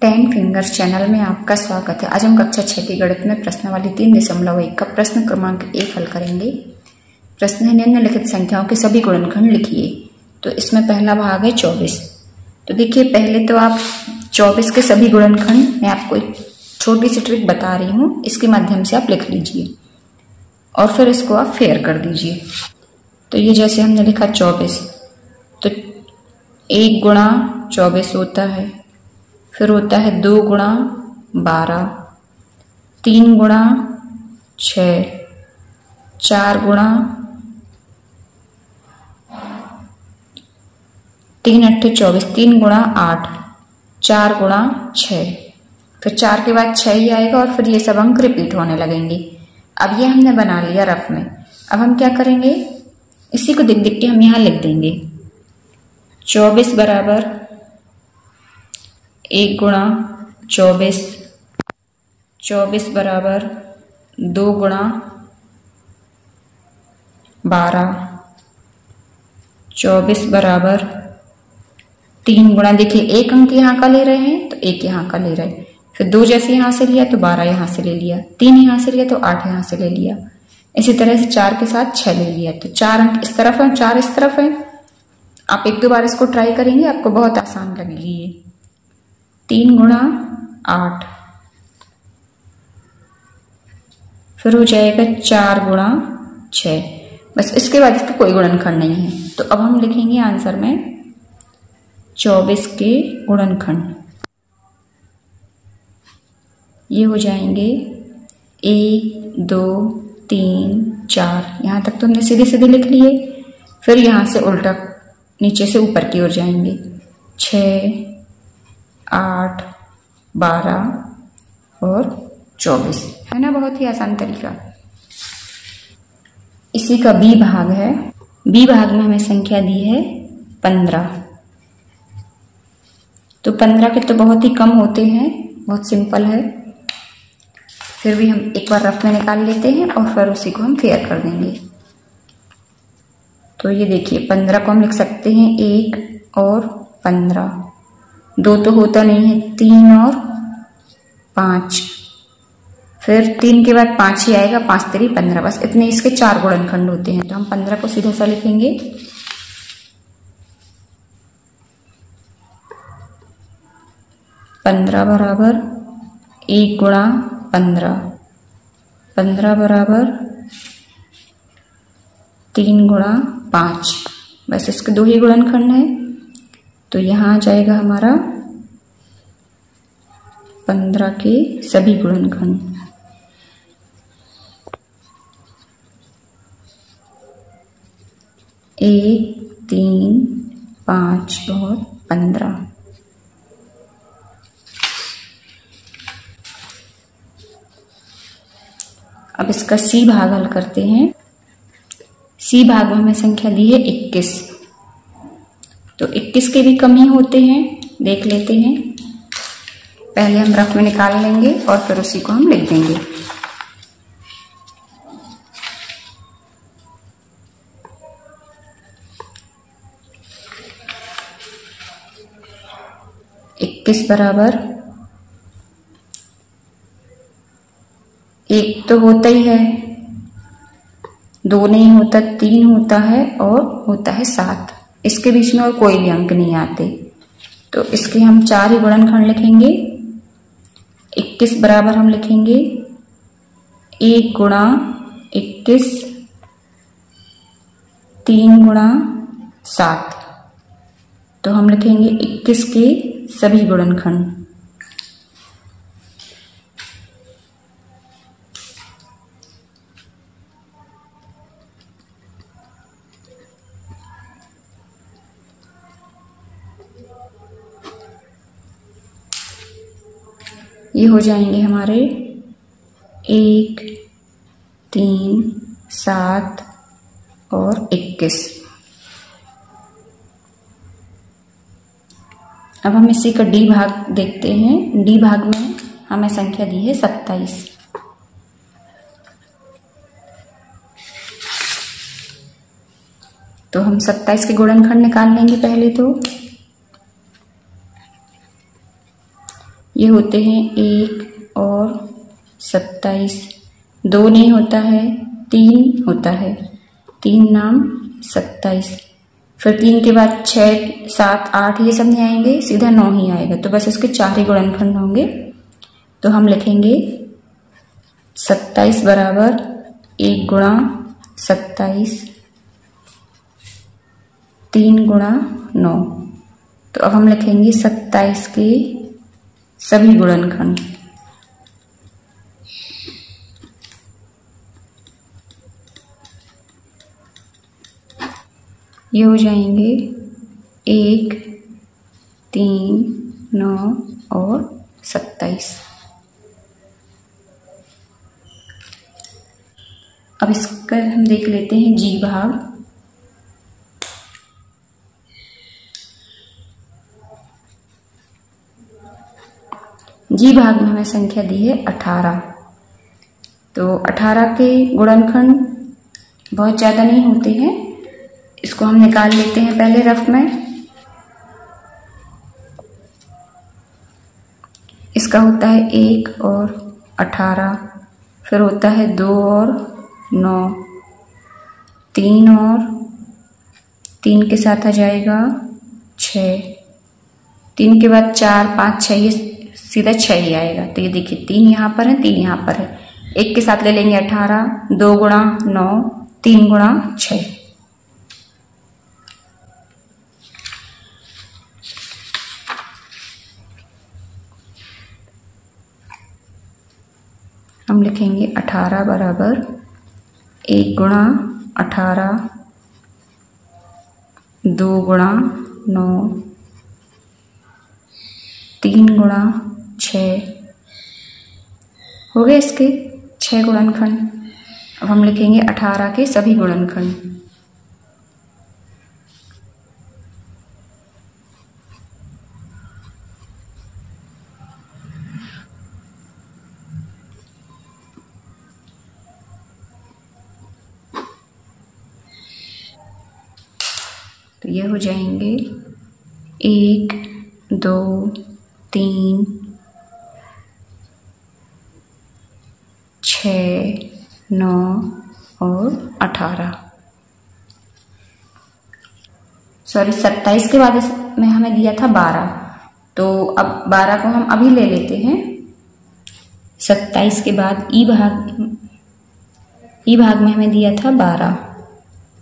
10 fingers channel में आपका स्वागत है। आज हम कक्षा 6 की गणित में प्रश्नावली 3.1 का प्रश्न क्रमांक 1 हल करेंगे। प्रश्न है निम्नलिखित संख्याओं के सभी गुणनखंड लिखिए। तो इसमें पहला भाग है 24। तो देखिए पहले तो आप 24 के सभी गुणनखंड मैं आपको एक छोटी सी ट्रिक बता रही हूँ, इसके माध्यम से आप लिख लीजिए और फिर इसको आप फेयर कर दीजिए। तो ये जैसे हमने लिखा 24, तो 1 गुणा 24 होता है, फिर होता है 2 गुणा 12, 3 गुणा 6, 4 गुणा 3 8 24, 3 गुणा 8, 4 गुणा 6, फिर 4 के बाद 6 ही आएगा और फिर ये सब अंक रिपीट होने लगेंगे। अब ये हमने बना लिया रफ में। अब हम क्या करेंगे, इसी को देख देख के हम यहाँ लिख देंगे। 24 बराबर 1 गुणा 24, 24 बराबर 2 गुणा 12, 24 बराबर 3 गुणा, देखिए एक अंक यहाँ का ले रहे हैं तो एक यहाँ का ले रहे हैं, फिर 2 जैसे यहाँ से लिया तो 12 यहाँ से ले लिया, 3 यहाँ से लिया तो 8 यहाँ से ले लिया, इसी तरह से 4 के साथ 6 ले लिया। तो 4 अंक इस तरफ है, 4 इस तरफ है। आप एक दो बार इसको ट्राई करेंगे, आपको बहुत आसान लगेगी ये। 3 गुणा 8, फिर हो जाएगा 4 गुणा 6। बस इसके बाद इसका कोई गुणनखंड नहीं है। तो अब हम लिखेंगे आंसर में 24 के गुणनखंड। ये हो जाएंगे 1 2 3 4, यहाँ तक तो हमने सीधे सीधे लिख लिए। फिर यहाँ से उल्टा नीचे से ऊपर की ओर जाएंगे। 6 8 12 और 24, है ना, बहुत ही आसान तरीका। इसी का बी भाग है। बी भाग में हमें संख्या दी है 15। तो 15 के तो बहुत ही कम होते हैं, बहुत सिंपल है। फिर भी हम एक बार रफ में निकाल लेते हैं और फिर उसी को हम फेयर कर देंगे। तो ये देखिए 15 को हम लिख सकते हैं 1 और 15, 2 तो होता नहीं है, 3 और 5, फिर 3 के बाद 5 ही आएगा, 5 3 15, बस इतने इसके 4 गुणनखंड होते हैं। तो हम 15 को सीधा सा लिखेंगे। पंद्रह बराबर 1 गुणा 15, 15 बराबर 3 गुणा 5, बस इसके 2 ही गुणनखंड है। तो यहाँ आ जाएगा हमारा 15 के सभी गुणनखंड। एक 3 5 और 15। अब इसका सी भाग हल करते हैं। सी भाग में हमें संख्या दी है 21। तो 21 के भी कम ही होते हैं, देख लेते हैं। पहले हम रफ में निकाल लेंगे और फिर उसी को हम लिख देंगे। इक्कीस बराबर 1 तो होता ही है, 2 नहीं होता, 3 होता है और होता है 7। इसके बीच में और कोई भी अंक नहीं आते, तो इसके हम 4 ही गुणनखंड लिखेंगे। 21 बराबर हम लिखेंगे 1 गुणा 21, 3 गुणा 7। तो हम लिखेंगे 21 के सभी गुणनखंड। ये हो जाएंगे हमारे 1 3 7 और 21। अब हम इसी का डी भाग देखते हैं। डी भाग में हमें संख्या दी है 27। तो हम 27 के गुणनखंड निकाल लेंगे पहले। तो ये होते हैं 1 और 27, 2 नहीं होता है, 3 होता है, 3 नाम 27। फिर 3 के बाद 6, 7, 8 ये सब नहीं आएंगे, सीधा 9 ही आएगा। तो बस इसके 4 ही गुणनखंड होंगे। तो हम लिखेंगे 27 बराबर 1 गुणा 27, 3 गुणा 9। तो अब हम लिखेंगे 27 के सभी गुणनखंड। ये हो जाएंगे 1, 3, 9 और 27। अब इसका हम देख लेते हैं जी भाग। जी भाग में हमें संख्या दी है 18। तो 18 के गुणनखंड बहुत ज़्यादा नहीं होते हैं, इसको हम निकाल लेते हैं पहले रफ में। इसका होता है 1 और 18, फिर होता है 2 और 9, 3 और 3 के साथ आ जाएगा 6, 3 के बाद 4, 5, 6, ये सीधा 6 ही आएगा। तो ये देखिए 3 यहाँ पर है, 3 यहाँ पर है। 1 के साथ ले लेंगे 18, 2 गुणा 9, 3 गुणा 6। हम लिखेंगे 18 बराबर 1 गुणा 18, 2 गुणा 9, 3 गुणा 6। हो गए इसके 6 गुणनखंड। अब हम लिखेंगे 18 के सभी गुणनखंड। तो ये हो जाएंगे 1, 2, 3, 6, 9 और 18। सॉरी 27 के बाद इसमें हमें दिया था 12, तो अब 12 को हम अभी ले लेते हैं। 27 के बाद ई भाग में हमें दिया था 12,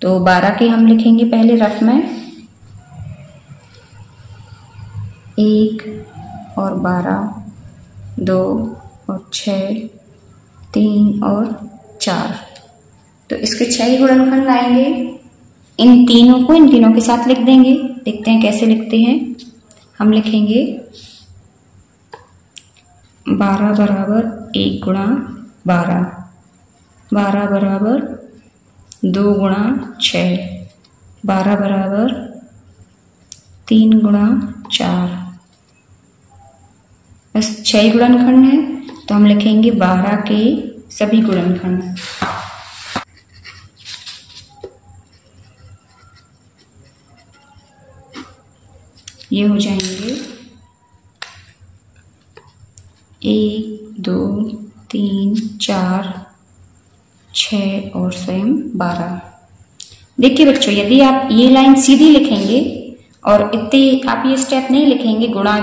तो 12 के हम लिखेंगे पहले रफ में। 1 और 12, 2 और 6, 3 और 4। तो इसके 6 ही गुणनखंड आएंगे। इन तीनों के साथ लिख देंगे। देखते हैं कैसे लिखते हैं। हम लिखेंगे 12 बराबर 1 गुणा 12, 12 बराबर 2 गुणा 6, 12 बराबर 3 गुणा 4। बस 6 गुणनखंड है, तो हम लिखेंगे 12 के सभी गुणनखंड। ये हो जाएंगे 1, 2, 3, 4, 6 और स्वयं 12। देखिए बच्चों, यदि आप ये लाइन सीधी लिखेंगे और इतने आप ये स्टेप नहीं लिखेंगे, गुणा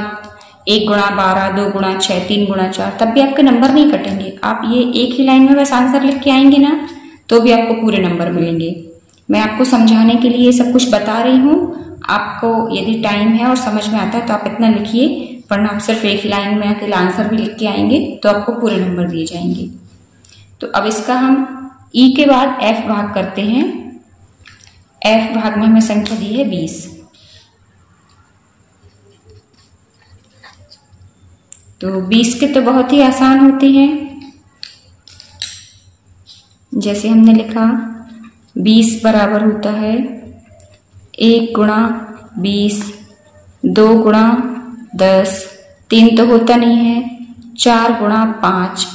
1 गुणा 12, 2 गुणा 6, 3 गुणा 4, तब भी आपके नंबर नहीं कटेंगे। आप ये एक ही लाइन में बस आंसर लिख के आएंगे ना, तो भी आपको पूरे नंबर मिलेंगे। मैं आपको समझाने के लिए सब कुछ बता रही हूँ। आपको यदि टाइम है और समझ में आता है तो आप इतना लिखिए, वरना आप सिर्फ एक लाइन में अकेला आंसर भी लिख के आएंगे तो आपको पूरे नंबर दिए जाएंगे। तो अब इसका हम ई के बाद एफ भाग करते हैं। एफ भाग में हमें संख्या दी है 20। तो 20 के तो बहुत ही आसान होते हैं। जैसे हमने लिखा 20 बराबर होता है 1 गुणा 20, 2 गुणा 10, 3 तो होता नहीं है, 4 गुणा 5,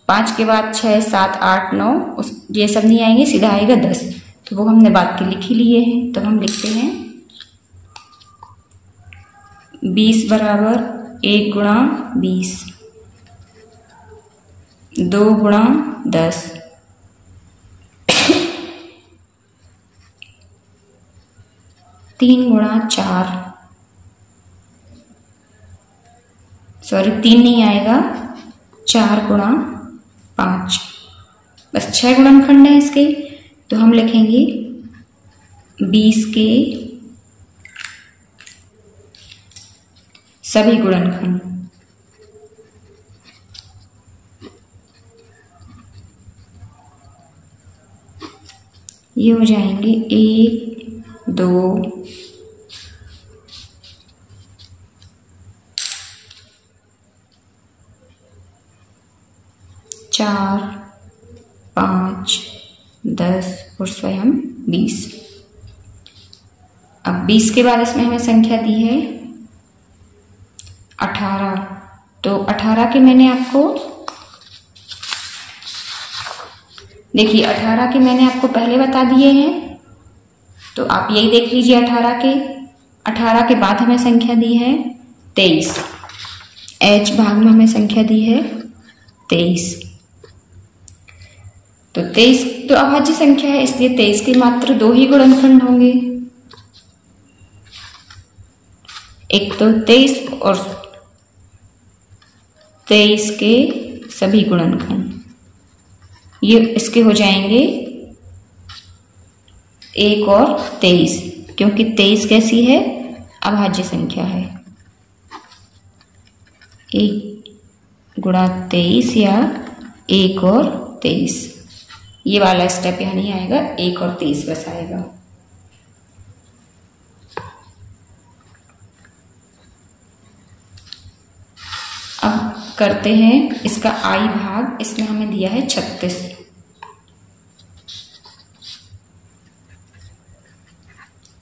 5 के बाद 6, 7, 8, 9 ये सब नहीं आएंगे, सीधा आएगा 10। तो वो हमने बात के लिख ही लिए हैं। तो हम लिखते हैं 20 बराबर 1 गुणा 20, 2 गुणा 10, 3 गुणा 4, सॉरी 3 नहीं आएगा, 4 गुणा 5, बस 6 गुणनखंड है इसके। तो हम लिखेंगे 20 के सभी गुणनखंड। ये हो जाएंगे 1, 2, 4, 5, 10 और स्वयं 20। अब 20 के बाद इसमें हमें संख्या दी है 18। तो 18 के मैंने आपको देखिए 18 के मैंने आपको पहले बता दिए हैं, तो आप यही देख लीजिए। 18 के बाद हमें संख्या दी है 23। H भाग में हमें संख्या दी है 23। तो 23 तो अभाज्य संख्या है, इसलिए 23 के मात्र 2 ही गुणनखंड होंगे। एक तो 23 और 23 के सभी गुणनखंड, ये इसके हो जाएंगे 1 और 23, क्योंकि 23 कैसी है, अभाज्य संख्या है। 1 गुणा 23 या 1 और 23, ये वाला स्टेप यहाँ नहीं आएगा, 1 और 23 बस आएगा। अब करते हैं इसका I भाग। इसमें हमें दिया है 36।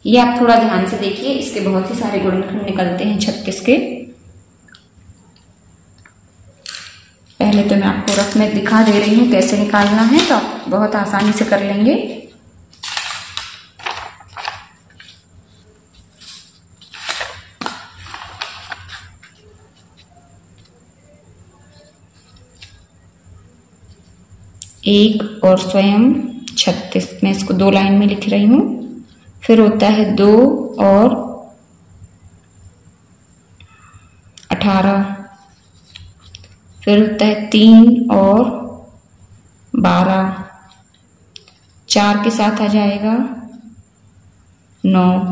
ये आप थोड़ा ध्यान से देखिए, इसके बहुत ही सारे गुणनखंड निकलते हैं 36 के। पहले तो मैं आपको रफ में दिखा दे रही हूँ कैसे निकालना है, तो आप बहुत आसानी से कर लेंगे। एक और स्वयं 36, मैं इसको 2 लाइन में लिख रही हूं। फिर होता है 2 और 18, फिर होता है 3 और 12, 4 के साथ आ जाएगा 9,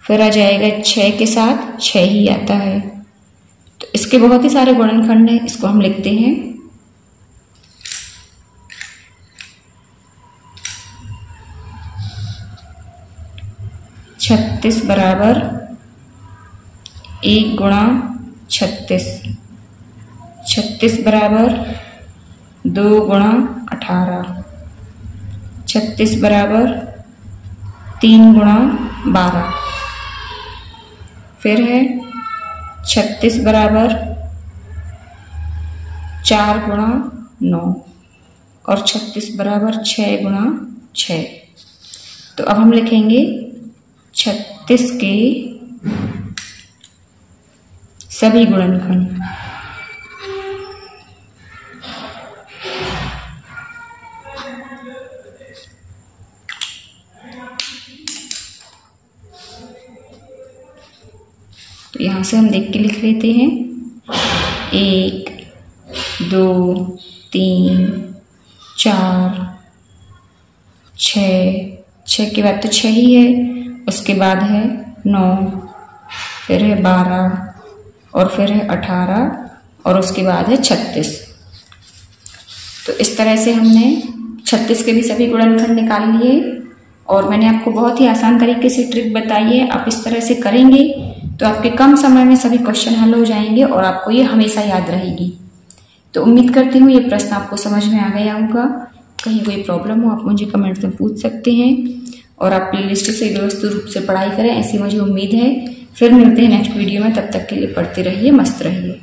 फिर आ जाएगा 6 के साथ 6 ही आता है। तो इसके बहुत ही सारे गुणनखंड हैं, इसको हम लिखते हैं। छत्तीस बराबर 1 गुणा 36, 36 बराबर 2 गुणा 18, 36 बराबर 3 गुणा 12, फिर है 36 बराबर 4 गुणा 9 और 36 बराबर 6 गुणा 6। तो अब हम लिखेंगे 36 के सभी गुणनखंड। तो यहां से हम देख के लिख लेते हैं 1, 2, 3, 4, 6 के बाद तो 6 ही है, उसके बाद है 9, फिर है 12 और फिर है 18 और उसके बाद है 36। तो इस तरह से हमने 36 के भी सभी गुणनखंड निकाल लिए और मैंने आपको बहुत ही आसान तरीके से ट्रिक बताई है। आप इस तरह से करेंगे तो आपके कम समय में सभी क्वेश्चन हल हो जाएंगे और आपको ये हमेशा याद रहेगी। तो उम्मीद करती हूँ ये प्रश्न आपको समझ में आ गया होगा। कहीं कोई प्रॉब्लम हो आप मुझे कमेंट में पूछ सकते हैं और आप प्लेलिस्ट से व्यवस्थित रूप से पढ़ाई करें, ऐसी मुझे उम्मीद है। फिर मिलते हैं नेक्स्ट वीडियो में, तब तक के लिए पढ़ते रहिए, मस्त रहिए।